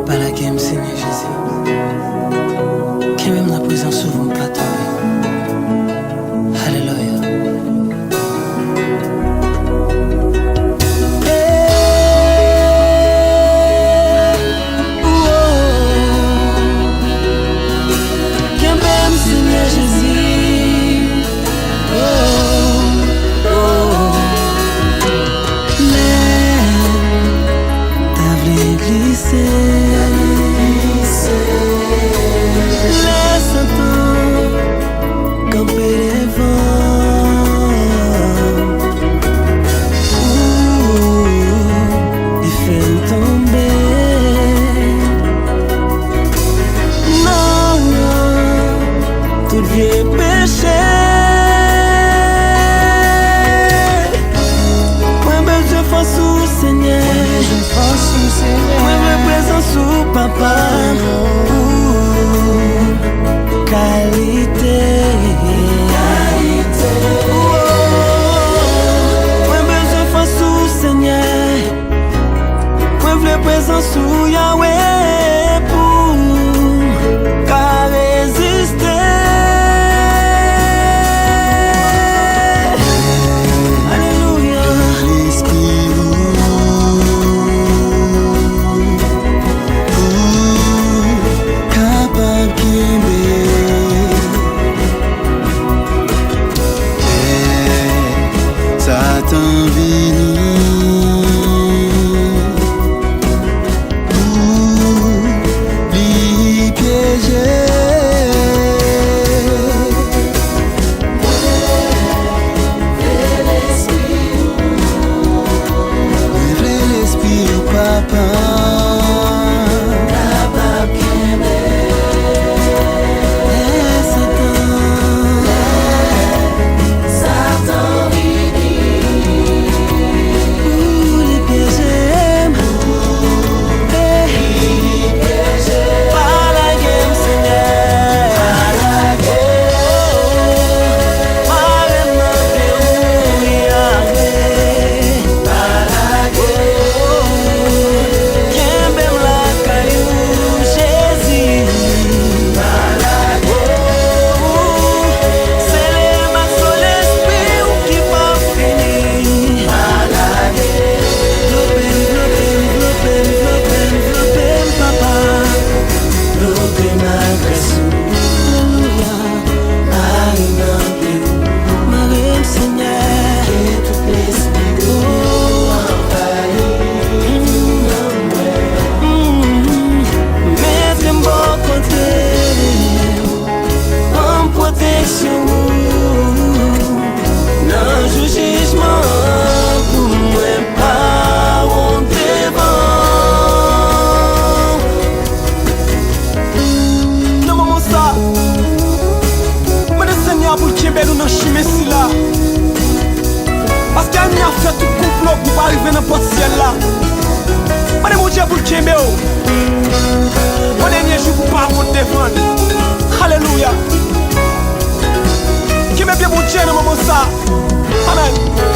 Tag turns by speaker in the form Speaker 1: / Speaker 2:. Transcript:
Speaker 1: Par la game, Seigneur Jésus. Qui même la présence souvent pas tomber. Alléluia.
Speaker 2: Papa, qualité, moi besoin face au Seigneur, moi veux présence sous Yahweh pour qu'à résister. Alléluia. Parce qu'il y a fait tout complot pour pas arriver dans n'importe ciel là. On est mon Dieu pour le Kembe. On est dernier jour pour pas vous défendre. Alléluia. Qui met bien mon Dieu dans le moment ça. Amen.